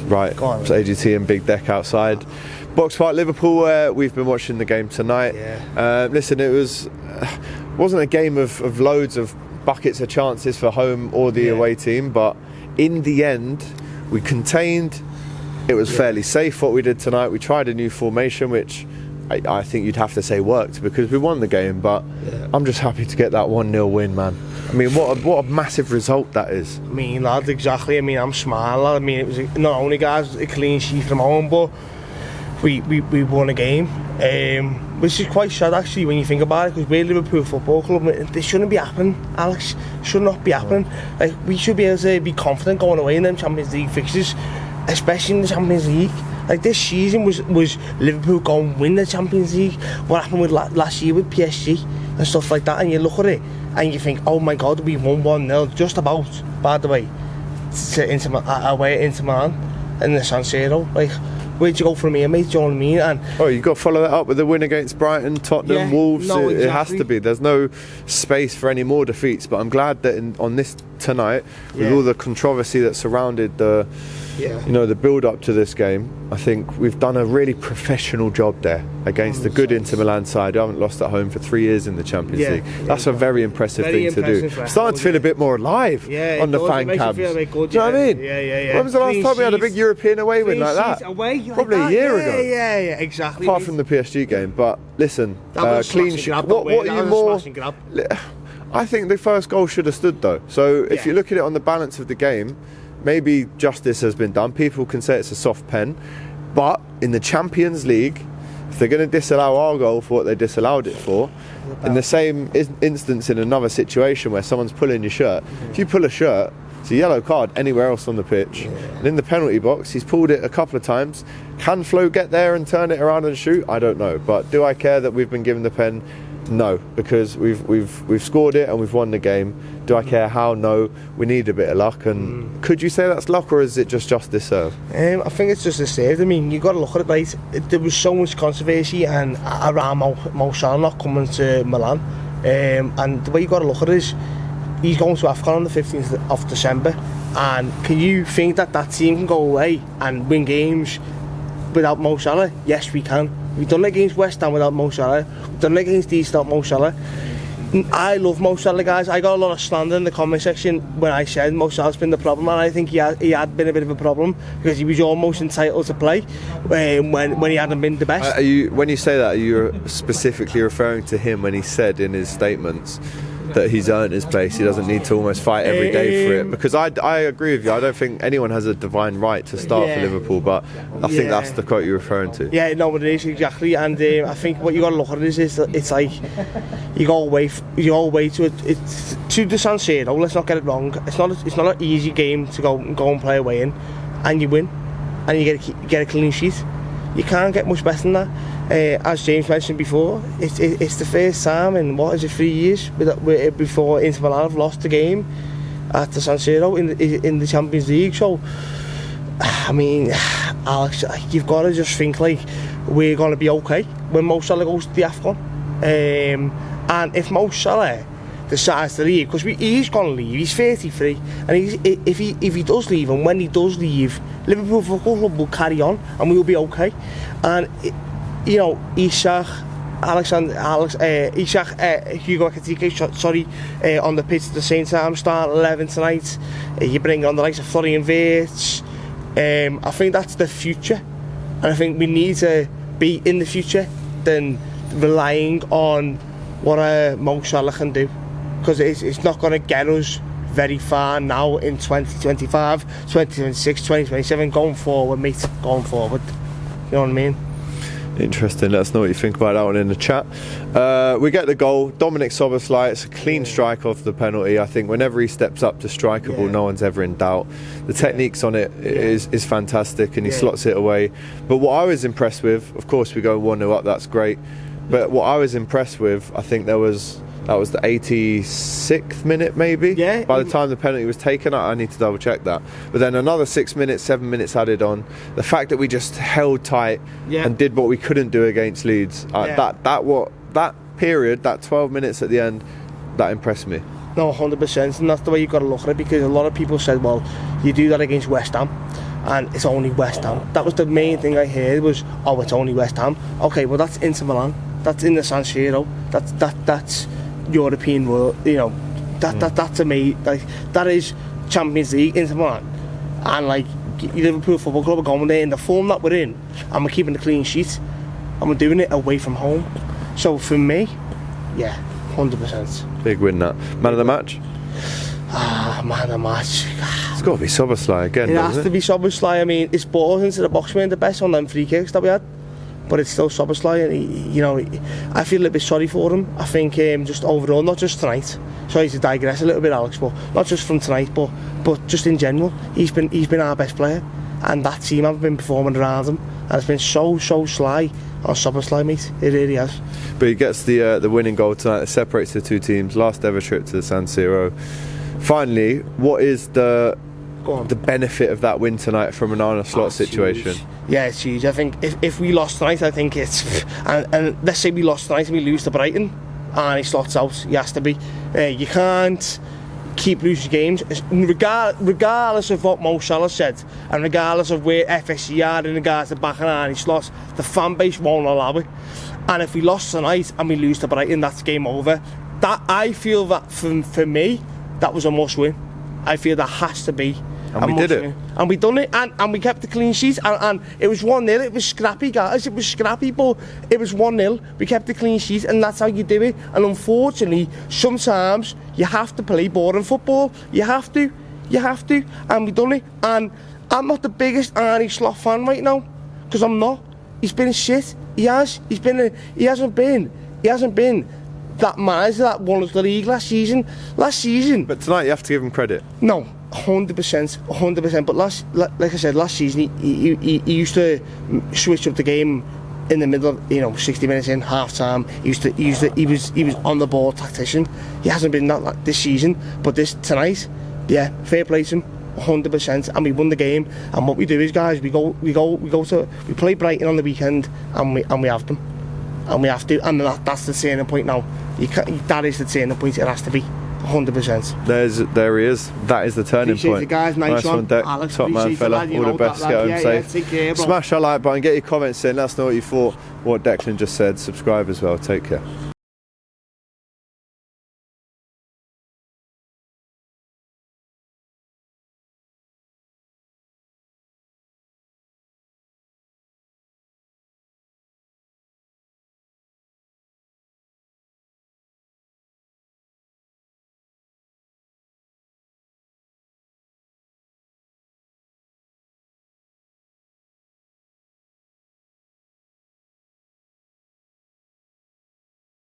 Right, so AGT and Big Deck outside. Box Park, Liverpool, we've been watching the game tonight. Listen, it wasn't a game of loads of buckets of chances for home or the away team, but in the end, we contained. It was fairly safe what we did tonight. We tried a new formation, which I think you'd have to say worked because we won the game, but I'm just happy to get that 1-0 win, man. I mean, what a massive result that is. I mean, lad, exactly. I mean, I'm smiling. I mean, it was not only, guys, a clean sheet from home, but we won a game, which is quite sad actually when you think about it, because we're Liverpool Football Club. This shouldn't be happening, Alex. Should not be happening. Like, we should be able to be confident going away in them Champions League fixtures, especially in the Champions League. Like, this season was Liverpool going to win the Champions League. What happened with last year with PSG and stuff like that, and you look at it and you think, oh my God, we won 1-0 just about, by the way, away at Inter Milan in the San Siro. Like, where'd you go from here, mate? Do you know what I mean? And you've got to follow that up with the win against Brighton, Tottenham, Wolves. No, exactly. It has to be. There's no space for any more defeats. But I'm glad that on this tonight, with all the controversy that surrounded the build-up to this game, I think we've done a really professional job there against the good Inter Milan side who haven't lost at home for 3 years in the Champions League. That's a very impressive thing to do. Starting to feel a bit more alive on the fan cabs. Do you know what I mean? When was the last time we had a big European away win like that? Probably a year ago. Yeah, exactly. Apart from the PSG game. But listen, clean sheet. What are you more? I think the first goal should have stood though. So if you look at it on the balance of the game, maybe justice has been done. People can say it's a soft pen, but in the Champions League, if they're going to disallow our goal for what they disallowed it for, in the same instance in another situation where someone's pulling your shirt, if you pull a shirt, it's a yellow card anywhere else on the pitch. And in the penalty box, he's pulled it a couple of times. Can Flo get there and turn it around and shoot? I don't know. But do I care that we've been given the pen? No, because we've scored it and we've won the game. Do I care how? No, we need a bit of luck. And could you say that's luck, or is it just justice served? I think it's just deserved. I mean, you've got to look at it, right? There was so much controversy and around Mo Salah not coming to Milan, and the way you've got to look at it is he's going to AFCON on the 15th of December, and can you think that team can go away and win games without Mo Salah? Yes, we can. We've done it against West Ham without Mo Salah. We've done it against these without Mo Salah. I love Mo Salah, guys. I got a lot of slander in the comment section when I said Mo Salah's been the problem, and I think he had been a bit of a problem because he was almost entitled to play when he hadn't been the best. When you say that, are you specifically referring to him when he said in his statements that he's earned his place, he doesn't need to almost fight every day for it? Because I agree with you. I don't think anyone has a divine right to start for Liverpool, but I think that's the quote you're referring to. Yeah, no, it is, exactly. And I think what you got to look at is that it's like you go away to it's to the San Siro. Let's not get it wrong. It's not an easy game to go and play away in, and you win, and you get a clean sheet. You can't get much better than that. As James mentioned before, it's the first time in 3 years before Inter Milan have lost the game at the San Siro in the Champions League. So, I mean, Alex, you've got to just think like we're going to be okay when Mo Salah goes to the AFCON. And if Mo Salah decides to leave, because he's going to leave, he's 33, and if he does leave, and when he does leave, Liverpool Football Club will carry on, and we will be okay. And Isak, Hugo Ekitike, on the pitch at the same time, start 11 tonight. You bring on the likes of Florian Wirtz. I think that's the future, and I think we need to be in the future than relying on what Mo Salah can do, because it's not going to get us very far now in 2025, 2026, 2027, going forward, mate, going forward. You know what I mean? Interesting. Let us know what you think about that one in the chat. We get the goal. Dominic Szoboszlai, it's a clean strike off the penalty. I think whenever he steps up to strike a ball, no one's ever in doubt. The techniques on it is fantastic, and he slots it away. But what I was impressed with, of course, we go 1-0 up, that's great. But what I was impressed with, I think that was the 86th minute maybe. Yeah. By the time the penalty was taken, I need to double check that. But then another 6 minutes, 7 minutes added on. The fact that we just held tight and did what we couldn't do against Leeds. That period, that 12 minutes at the end, that impressed me. No, 100%, and that's the way you've got to look at it, because a lot of people said, well, you do that against West Ham and it's only West Ham. That was the main thing I heard was, oh, it's only West Ham. Okay, well that's Inter Milan. That's in the San Siro. That's European world. You know, that's amazing. Like that is Champions League, Inter Milan, and like Liverpool Football Club are going there in the form that we're in, and we're keeping a clean sheet, and we're doing it away from home. So for me, yeah, 100%. Big win that. Man of the match? Man of the match. It's got to be Szoboszlai again, It has to be Szoboszlai. I mean, it's balls into the box, man, the best on them free kicks that we had. But it's still Szoboszlai, and you know, I feel a little bit sorry for him. I think just overall, not just tonight. Sorry to digress a little bit, Alex, but not just from tonight, but just in general, he's been our best player, and that team have been performing around him, and it's been so sly on Szoboszlai, mate. It really has. But he gets the winning goal tonight that separates the two teams. Last ever trip to the San Siro. Finally, what is the benefit of that win tonight from an Arne Slot situation? Huge. Yeah, it's huge. I think if we lost tonight, I think it's and let's say we lost tonight and we lose to Brighton, Arne Slot's out. He has to be. You can't keep losing games, regardless of what Mo Salah said, and regardless of where FSC are in regards to backing Arne Slot. The fan base won't allow it. And if we lost tonight and we lose to Brighton, that's game over. That I feel that for me, that was a must win. I feel that has to be. And we did it. And we done it, and we kept the clean sheet, and it was 1-0, it was scrappy, guys, it was scrappy, but it was 1-0, we kept the clean sheet, and that's how you do it. And unfortunately, sometimes you have to play boring football, you have to, and we done it. And I'm not the biggest Arne Slot fan right now, because I'm not. He's been a shit, he hasn't been that manager that won us the league last season. But tonight you have to give him credit. No, 100%. But like I said, last season he used to switch up the game in the middle of 60 minutes in, half time. He was on the ball tactician. He hasn't been that this season. But tonight, yeah, fair play to him, 100%. And we won the game. And what we do is, guys, we play Brighton on the weekend, and we have them. And we have to, and that's the turning point now. That is the turning point. It has to be 100%. There he is. That is the turning point. The guys, nice one, Deck. Alex, top man, fella. All the best. Get home safe. Take care, bro. Smash our like button. Get your comments in. Let us know what you thought. What Declan just said. Subscribe as well. Take care.